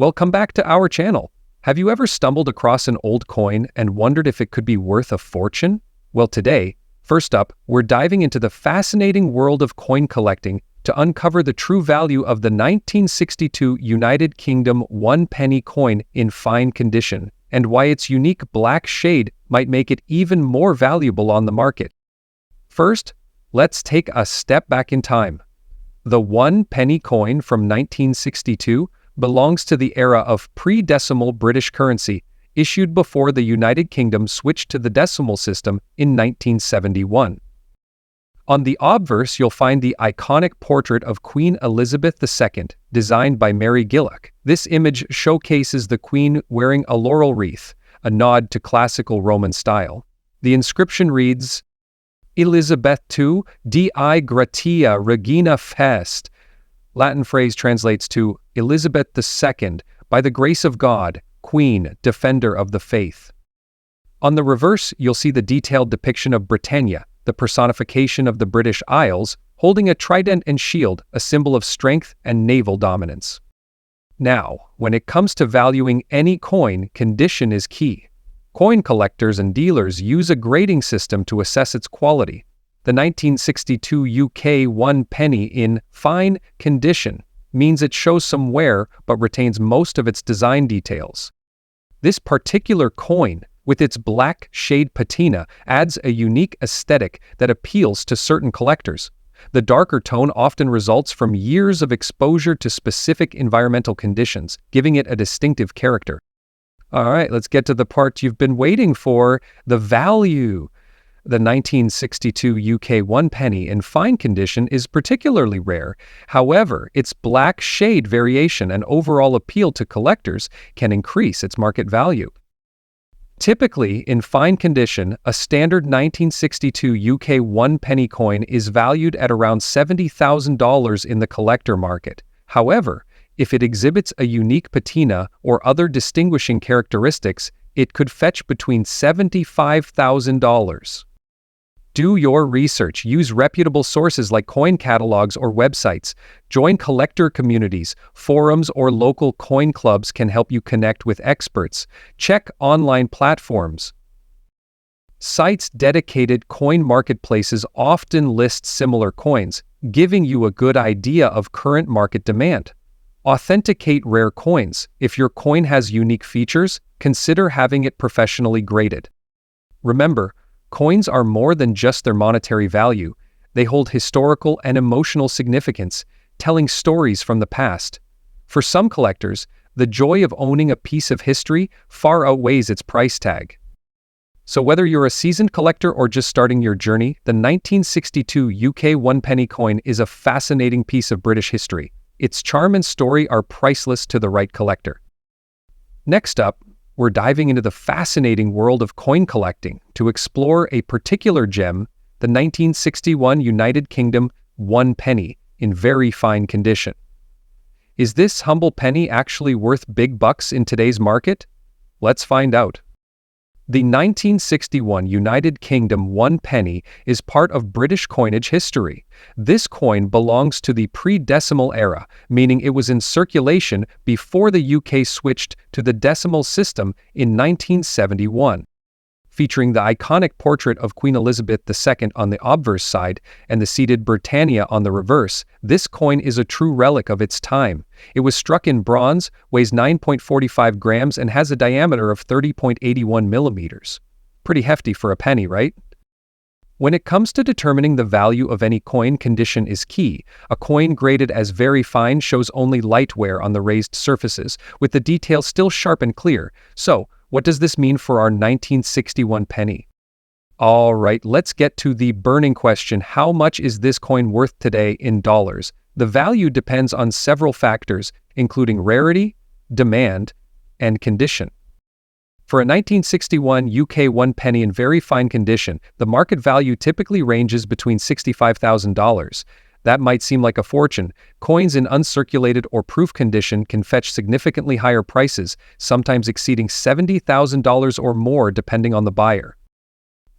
Welcome back to our channel. Have you ever stumbled across an old coin and wondered if it could be worth a fortune? Well, today, first up, we're diving into the fascinating world of coin collecting to uncover the true value of the 1962 United Kingdom 1 penny coin in fine condition, and why its unique black shade might make it even more valuable on the market. First, let's take a step back in time. The 1 penny coin from 1962 belongs to the era of pre-decimal British currency, issued before the United Kingdom switched to the decimal system in 1971. On the obverse, you'll find the iconic portrait of Queen Elizabeth II, designed by Mary Gillock. This image showcases the Queen wearing a laurel wreath, a nod to classical Roman style. The inscription reads, Elizabeth II, di gratia regina fest. Latin phrase translates to Elizabeth II, by the grace of God, Queen, defender of the faith. On the reverse, you'll see the detailed depiction of Britannia, the personification of the British Isles, holding a trident and shield, a symbol of strength and naval dominance. Now, when it comes to valuing any coin, condition is key. Coin collectors and dealers use a grading system to assess its quality. The 1962 UK 1 penny in fine condition means it shows some wear but retains most of its design details. This particular coin, with its black shade patina, adds a unique aesthetic that appeals to certain collectors. The darker tone often results from years of exposure to specific environmental conditions, giving it a distinctive character. All right, let's get to the part you've been waiting for, the value. The 1962 UK 1 penny in fine condition is particularly rare. However, its black shade variation and overall appeal to collectors can increase its market value. Typically, in fine condition, a standard 1962 UK 1 penny coin is valued at around $70,000 in the collector market. However, if it exhibits a unique patina or other distinguishing characteristics, it could fetch between $75,000. Do your research. Use reputable sources like coin catalogs or websites. Join collector communities. Forums or local coin clubs can help you connect with experts. Check online platforms. Sites dedicated coin marketplaces often list similar coins, giving you a good idea of current market demand. Authenticate rare coins. If your coin has unique features, consider having it professionally graded. Remember, coins are more than just their monetary value. They hold historical and emotional significance, telling stories from the past. For some collectors, the joy of owning a piece of history far outweighs its price tag. So whether you're a seasoned collector or just starting your journey, the 1962 UK 1 penny coin is a fascinating piece of British history. Its charm and story are priceless to the right collector. Next up, we're diving into the fascinating world of coin collecting to explore a particular gem, the 1961 United Kingdom 1 penny in very fine condition. Is this humble penny actually worth big bucks in today's market? Let's find out. The 1961 United Kingdom 1 penny is part of British coinage history. This coin belongs to the pre-decimal era, meaning it was in circulation before the UK switched to the decimal system in 1971. Featuring the iconic portrait of Queen Elizabeth II on the obverse side and the seated Britannia on the reverse, this coin is a true relic of its time. It was struck in bronze, weighs 9.45 grams, and has a diameter of 30.81 millimeters. Pretty hefty for a penny, right? When it comes to determining the value of any coin, condition is key. A coin graded as very fine shows only light wear on the raised surfaces, with the details still sharp and clear. So, what does this mean for our 1961 penny? All right, let's get to the burning question. How much is this coin worth today in dollars? The value depends on several factors, including rarity, demand, and condition. For a 1961 UK 1 penny in very fine condition, the market value typically ranges between $65,000. That might seem like a fortune. Coins in uncirculated or proof condition can fetch significantly higher prices, sometimes exceeding $70,000 or more depending on the buyer.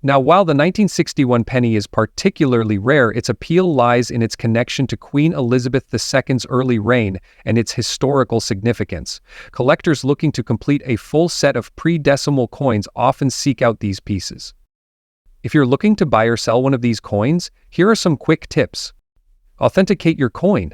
Now, while the 1961 penny is particularly rare, its appeal lies in its connection to Queen Elizabeth II's early reign and its historical significance. Collectors looking to complete a full set of pre-decimal coins often seek out these pieces. If you're looking to buy or sell one of these coins, here are some quick tips. Authenticate your coin.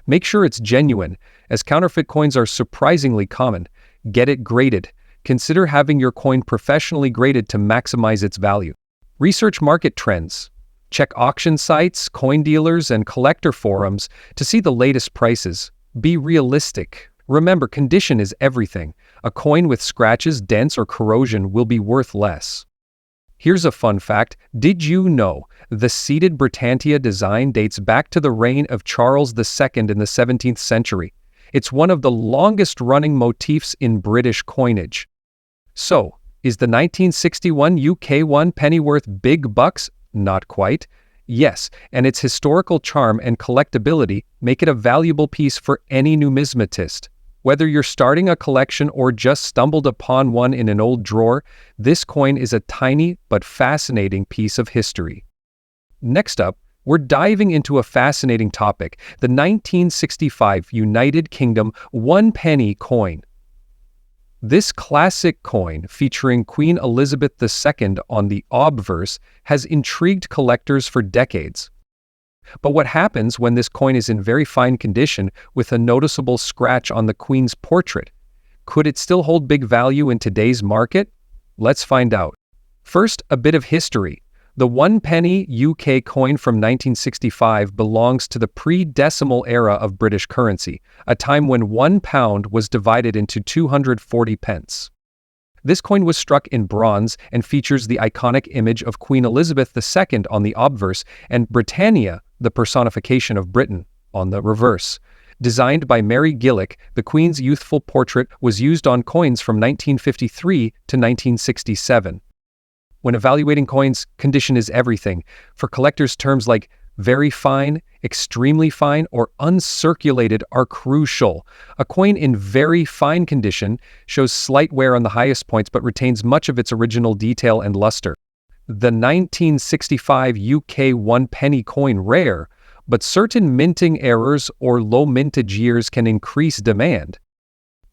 Make sure it's genuine, as counterfeit coins are surprisingly common. Get it graded. Consider having your coin professionally graded to maximize its value. Research market trends. Check auction sites, coin dealers, and collector forums to see the latest prices. Be realistic. Remember, condition is everything. A coin with scratches, dents, or corrosion will be worth less. Here's a fun fact. Did you know the seated Britannia design dates back to the reign of Charles II in the 17th century? It's one of the longest-running motifs in British coinage. So, is the 1961 UK 1 penny worth big bucks? Not quite. Yes, and its historical charm and collectability make it a valuable piece for any numismatist. Whether you're starting a collection or just stumbled upon one in an old drawer, this coin is a tiny but fascinating piece of history. Next up, we're diving into a fascinating topic, the 1965 United Kingdom 1 penny coin. This classic coin, featuring Queen Elizabeth II on the obverse, has intrigued collectors for decades. But what happens when this coin is in very fine condition with a noticeable scratch on the Queen's portrait? Could it still hold big value in today's market? Let's find out. First, a bit of history. The 1 penny UK coin from 1965 belongs to the pre-decimal era of British currency, a time when £1 was divided into 240 pence. This coin was struck in bronze and features the iconic image of Queen Elizabeth II on the obverse and Britannia, the personification of Britain, on the reverse. Designed by Mary Gillick, the Queen's youthful portrait was used on coins from 1953 to 1967. When evaluating coins, condition is everything. For collectors, terms like very fine, extremely fine, or uncirculated are crucial. A coin in very fine condition shows slight wear on the highest points but retains much of its original detail and luster. The 1965 UK 1 penny coin rare, but certain minting errors or low mintage years can increase demand.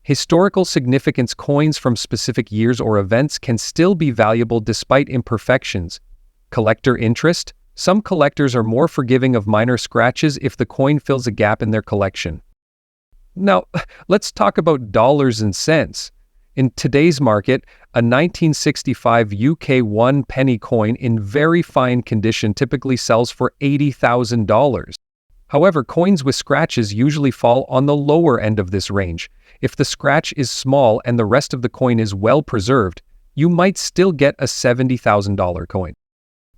Historical significance coins from specific years or events can still be valuable despite imperfections. Collector interest? Some collectors are more forgiving of minor scratches if the coin fills a gap in their collection. Now, let's talk about dollars and cents. In today's market, a 1965 UK 1 penny coin in very fine condition typically sells for $80,000. However, coins with scratches usually fall on the lower end of this range. If the scratch is small and the rest of the coin is well preserved, you might still get a $70,000 coin.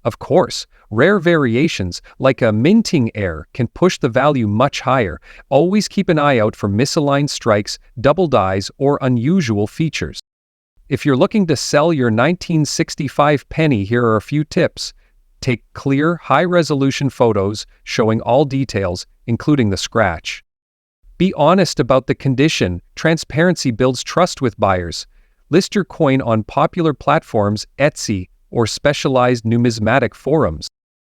Of course, rare variations, like a minting error, can push the value much higher. Always keep an eye out for misaligned strikes, double dies, or unusual features. If you're looking to sell your 1965 penny, here are a few tips. Take clear, high-resolution photos showing all details, including the scratch. Be honest about the condition. Transparency builds trust with buyers. List your coin on popular platforms, Etsy, or specialized numismatic forums.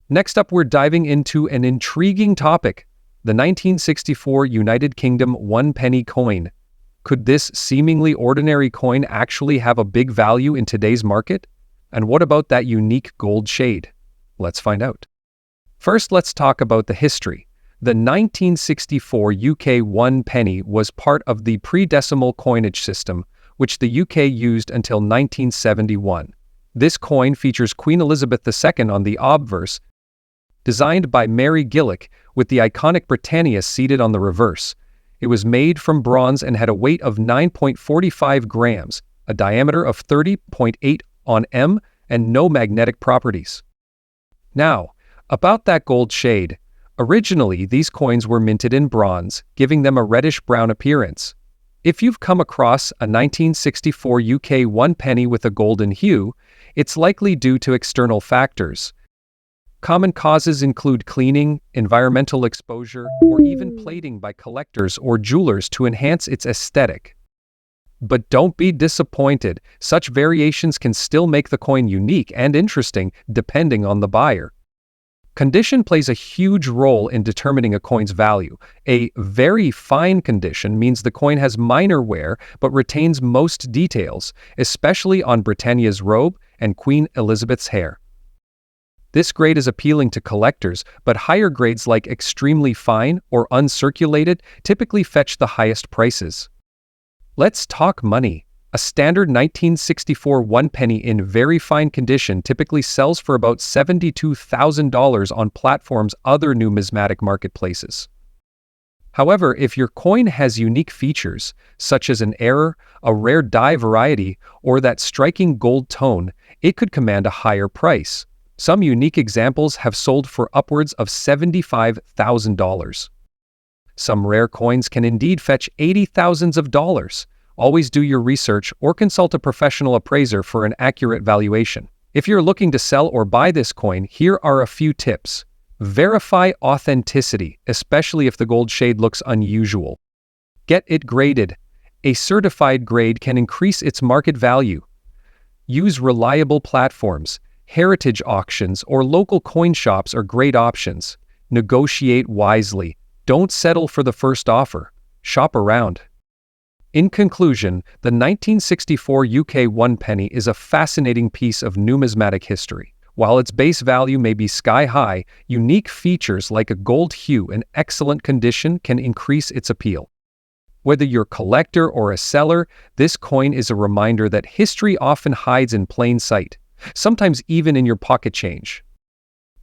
Next up, we're diving into an intriguing topic, the 1964 United Kingdom 1 penny coin. Could this seemingly ordinary coin actually have a big value in today's market? And what about that unique gold shade? Let's find out. First, let's talk about the history. The 1964 UK 1 penny was part of the pre-decimal coinage system, which the UK used until 1971. This coin features Queen Elizabeth II on the obverse, designed by Mary Gillick, with the iconic Britannia seated on the reverse. It was made from bronze and had a weight of 9.45 grams, a diameter of 30.8 on M, and no magnetic properties. Now, about that gold shade. Originally, these coins were minted in bronze, giving them a reddish-brown appearance. If you've come across a 1964 UK 1 penny with a golden hue, it's likely due to external factors. Common causes include cleaning, environmental exposure, or even plating by collectors or jewelers to enhance its aesthetic. But don't be disappointed, such variations can still make the coin unique and interesting depending on the buyer. Condition plays a huge role in determining a coin's value. A very fine condition means the coin has minor wear but retains most details, especially on Britannia's robe and Queen Elizabeth's hair. This grade is appealing to collectors, but higher grades like extremely fine or uncirculated typically fetch the highest prices. Let's talk money. A standard 1964 one penny in very fine condition typically sells for about $72,000 on platforms other numismatic marketplaces. However, if your coin has unique features, such as an error, a rare die variety, or that striking gold tone, it could command a higher price. Some unique examples have sold for upwards of $75,000. Some rare coins can indeed fetch $80,000. Always do your research or consult a professional appraiser for an accurate valuation. If you're looking to sell or buy this coin, here are a few tips. Verify authenticity, especially if the gold shade looks unusual. Get it graded. A certified grade can increase its market value. Use reliable platforms. Heritage auctions or local coin shops are great options. Negotiate wisely. Don't settle for the first offer. Shop around. In conclusion, the 1964 UK one penny is a fascinating piece of numismatic history. While its base value may be sky-high, unique features like a gold hue and excellent condition can increase its appeal. Whether you're a collector or a seller, this coin is a reminder that history often hides in plain sight, sometimes even in your pocket change.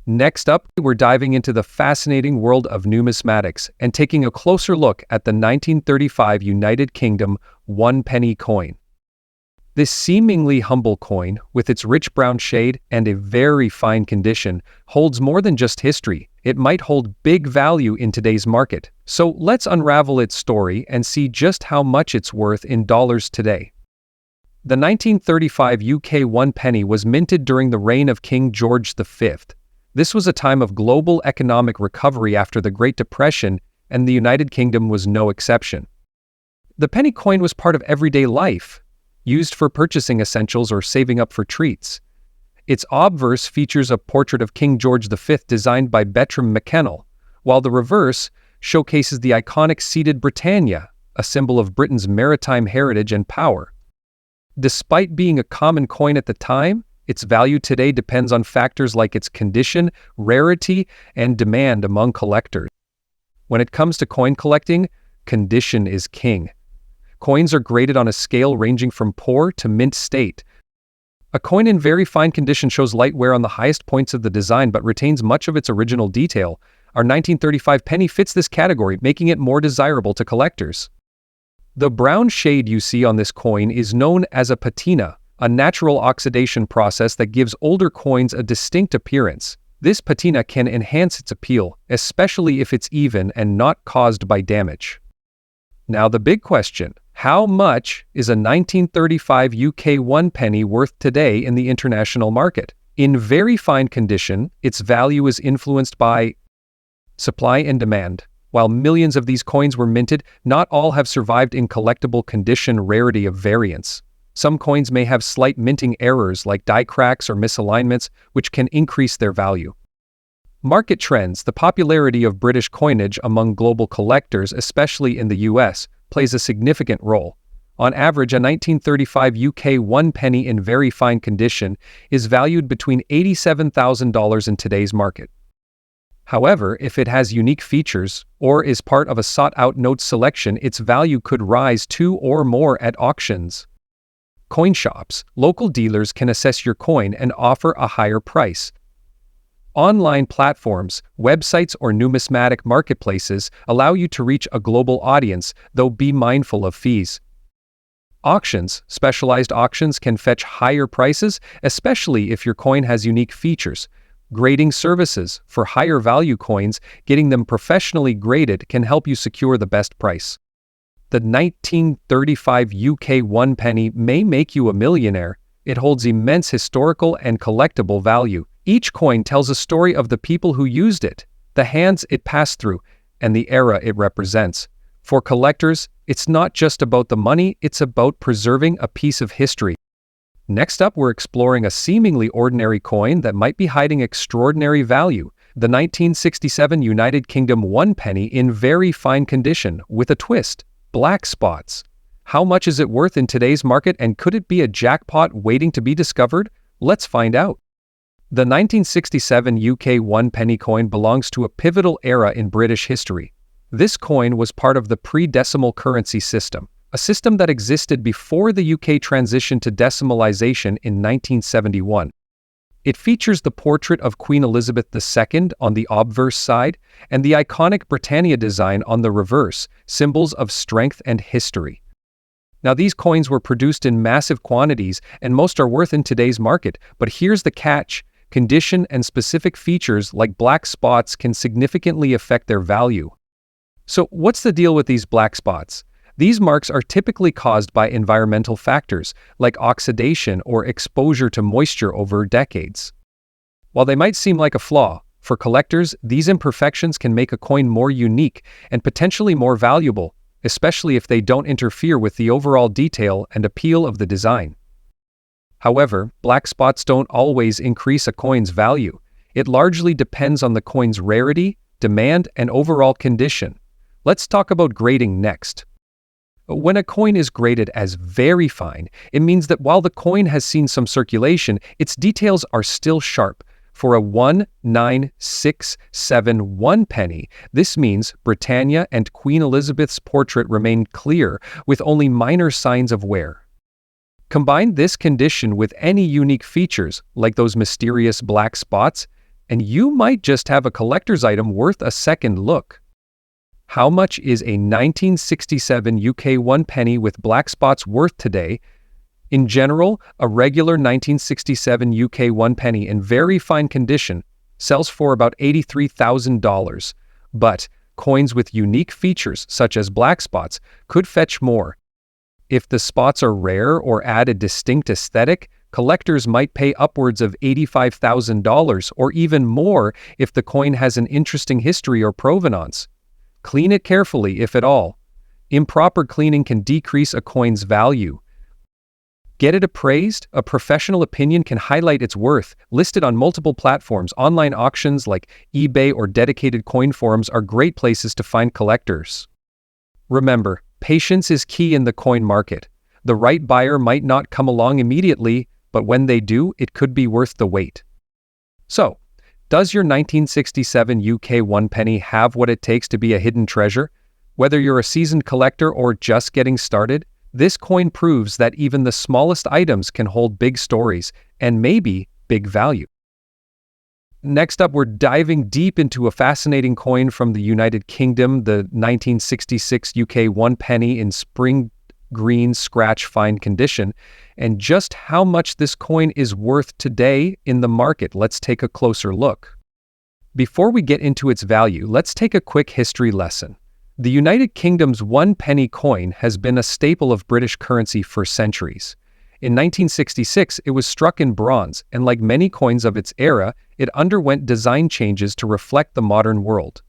Next up, we're diving into the fascinating world of numismatics and taking a closer look at the 1935 United Kingdom one penny coin. This seemingly humble coin, with its rich brown shade and a very fine condition, holds more than just history. It might hold big value in today's market. So let's unravel its story and see just how much it's worth in dollars today. The 1935 UK one penny was minted during the reign of King George V. This was a time of global economic recovery after the Great Depression, and the United Kingdom was no exception. The penny coin was part of everyday life, used for purchasing essentials or saving up for treats. Its obverse features a portrait of King George V designed by Bertram McKennell, while the reverse showcases the iconic seated Britannia, a symbol of Britain's maritime heritage and power. Despite being a common coin at the time, its value today depends on factors like its condition, rarity, and demand among collectors. When it comes to coin collecting, condition is king. Coins are graded on a scale ranging from poor to mint state. A coin in very fine condition shows light wear on the highest points of the design but retains much of its original detail. Our 1935 penny fits this category, making it more desirable to collectors. The brown shade you see on this coin is known as a patina, a natural oxidation process that gives older coins a distinct appearance. This patina can enhance its appeal, especially if it's even and not caused by damage. Now the big question, how much is a 1935 UK one penny worth today in the international market? In very fine condition, its value is influenced by supply and demand. While millions of these coins were minted, not all have survived in collectible condition rarity of variance. Some coins may have slight minting errors like die cracks or misalignments, which can increase their value. Market trends. The popularity of British coinage among global collectors, especially in the US, plays a significant role. On average, a 1935 UK one penny in very fine condition is valued between $87,000 in today's market. However, if it has unique features or is part of a sought-out note selection, its value could rise to or more at auctions. Coin shops. Local dealers can assess your coin and offer a higher price. Online platforms, websites, or numismatic marketplaces allow you to reach a global audience, though be mindful of fees. Auctions. Specialized auctions can fetch higher prices, especially if your coin has unique features. Grading services. For higher value coins, getting them professionally graded can help you secure the best price. The 1935 UK one penny may make you a millionaire. It holds immense historical and collectible value. Each coin tells a story of the people who used it, the hands it passed through, and the era it represents. For collectors, it's not just about the money, it's about preserving a piece of history. Next up, we're exploring a seemingly ordinary coin that might be hiding extraordinary value, the 1967 United Kingdom 1 penny in very fine condition, with a twist, black spots. How much is it worth in today's market, and could it be a jackpot waiting to be discovered? Let's find out. The 1967 UK 1 penny coin belongs to a pivotal era in British history. This coin was part of the pre-decimal currency system, a system that existed before the UK transitioned to decimalization in 1971. It features the portrait of Queen Elizabeth II on the obverse side and the iconic Britannia design on the reverse, symbols of strength and history. Now, these coins were produced in massive quantities, and most are worth in today's market, but here's the catch. Condition and specific features like black spots can significantly affect their value. So, what's the deal with these black spots? These marks are typically caused by environmental factors, like oxidation or exposure to moisture over decades. While they might seem like a flaw, for collectors, these imperfections can make a coin more unique and potentially more valuable, especially if they don't interfere with the overall detail and appeal of the design. However, black spots don't always increase a coin's value. It largely depends on the coin's rarity, demand, and overall condition. Let's talk about grading next. When a coin is graded as very fine, it means that while the coin has seen some circulation, its details are still sharp. For a 19671 penny, this means Britannia and Queen Elizabeth's portrait remained clear, with only minor signs of wear. Combine this condition with any unique features, like those mysterious black spots, and you might just have a collector's item worth a second look. How much is a 1967 UK 1 penny with black spots worth today? In general, a regular 1967 UK 1 penny in very fine condition sells for about $83,000, but coins with unique features such as black spots could fetch more. If the spots are rare or add a distinct aesthetic, collectors might pay upwards of $85,000 or even more if the coin has an interesting history or provenance. Clean it carefully, if at all. Improper cleaning can decrease a coin's value. Get it appraised? A professional opinion can highlight its worth. Listed on multiple platforms, online auctions like eBay or dedicated coin forums are great places to find collectors. Remember, patience is key in the coin market. The right buyer might not come along immediately, but when they do, it could be worth the wait. So, does your 1967 UK 1 penny have what it takes to be a hidden treasure? Whether you're a seasoned collector or just getting started, this coin proves that even the smallest items can hold big stories and maybe big value. Next up, we're diving deep into a fascinating coin from the United Kingdom, the 1966 UK 1 penny in spring green scratch fine condition, and just how much this coin is worth today in the market. Let's take a closer look. Before we get into its value, let's take a quick history lesson. The United Kingdom's 1 penny coin has been a staple of British currency for centuries. In 1966, it was struck in bronze, and like many coins of its era, it underwent design changes to reflect the modern world.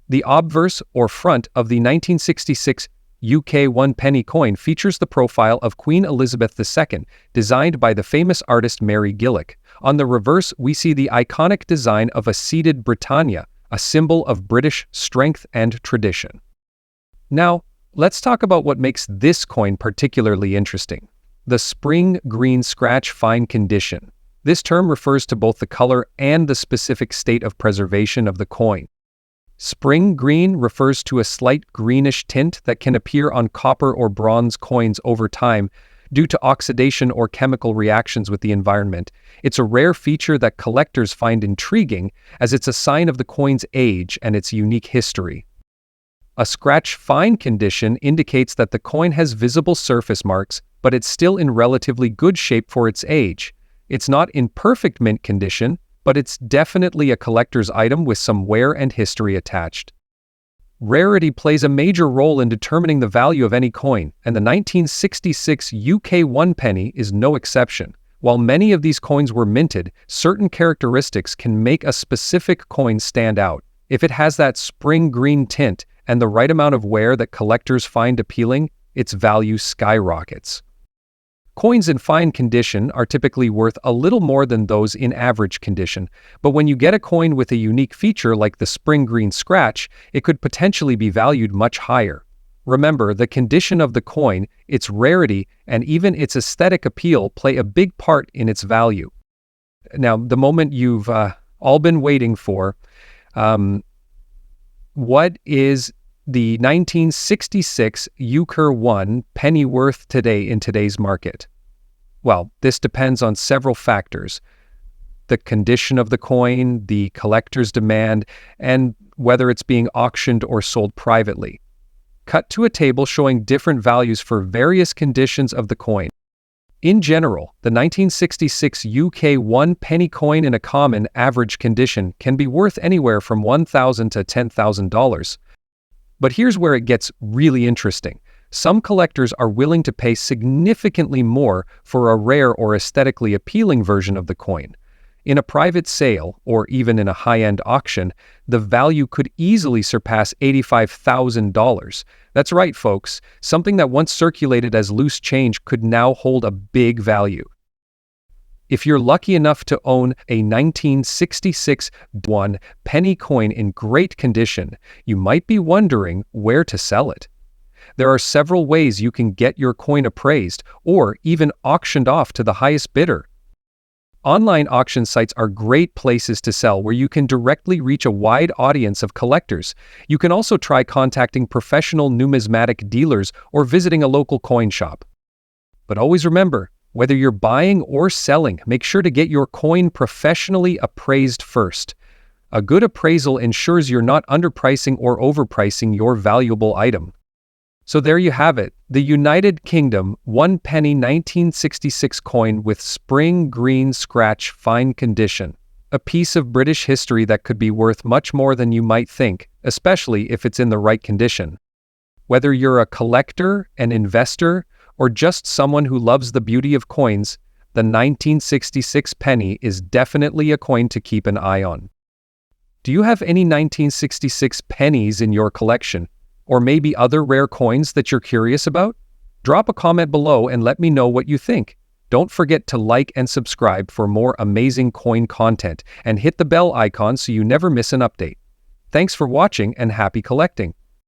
The obverse, or front, of the 1966 UK 1 penny coin features the profile of Queen Elizabeth II, designed by the famous artist Mary Gillick. On the reverse, we see the iconic design of a seated Britannia, a symbol of British strength and tradition. Now, let's talk about what makes this coin particularly interesting. The spring green scratch fine condition. This term refers to both the color and the specific state of preservation of the coin. Spring green refers to a slight greenish tint that can appear on copper or bronze coins over time due to oxidation or chemical reactions with the environment. It's a rare feature that collectors find intriguing, as it's a sign of the coin's age and its unique history. A scratch fine condition indicates that the coin has visible surface marks, but it's still in relatively good shape for its age. It's not in perfect mint condition, but it's definitely a collector's item with some wear and history attached. Rarity plays a major role in determining the value of any coin, and the 1966 UK 1 penny is no exception. While many of these coins were minted, certain characteristics can make a specific coin stand out. If it has that spring green tint and the right amount of wear that collectors find appealing, its value skyrockets. Coins in fine condition are typically worth a little more than those in average condition, but when you get a coin with a unique feature like the spring green scratch, it could potentially be valued much higher. Remember, the condition of the coin, its rarity, and even its aesthetic appeal play a big part in its value. Now, the moment you've all been waiting for, what is the 1966 Euchre 1 penny worth today in today's market? Well, this depends on several factors: the condition of the coin, the collector's demand, and whether it's being auctioned or sold privately. Cut to a table showing different values for various conditions of the coin. In general, the 1966 UK 1 penny coin in a common average condition can be worth anywhere from $1,000 to $10,000. But here's where it gets really interesting. Some collectors are willing to pay significantly more for a rare or aesthetically appealing version of the coin. In a private sale, or even in a high-end auction, the value could easily surpass $85,000. That's right, folks. Something that once circulated as loose change could now hold a big value. If you're lucky enough to own a 1966 1 penny coin in great condition, you might be wondering where to sell it. There are several ways you can get your coin appraised or even auctioned off to the highest bidder. Online auction sites are great places to sell where you can directly reach a wide audience of collectors. You can also try contacting professional numismatic dealers or visiting a local coin shop. But always remember, whether you're buying or selling, make sure to get your coin professionally appraised first. A good appraisal ensures you're not underpricing or overpricing your valuable item. So there you have it, the United Kingdom 1 penny 1966 coin with spring green scratch fine condition. A piece of British history that could be worth much more than you might think, especially if it's in the right condition. Whether you're a collector, an investor, or just someone who loves the beauty of coins, the 1966 penny is definitely a coin to keep an eye on. Do you have any 1966 pennies in your collection? Or maybe other rare coins that you're curious about? Drop a comment below and let me know what you think. Don't forget to like and subscribe for more amazing coin content, and hit the bell icon so you never miss an update. Thanks for watching and happy collecting!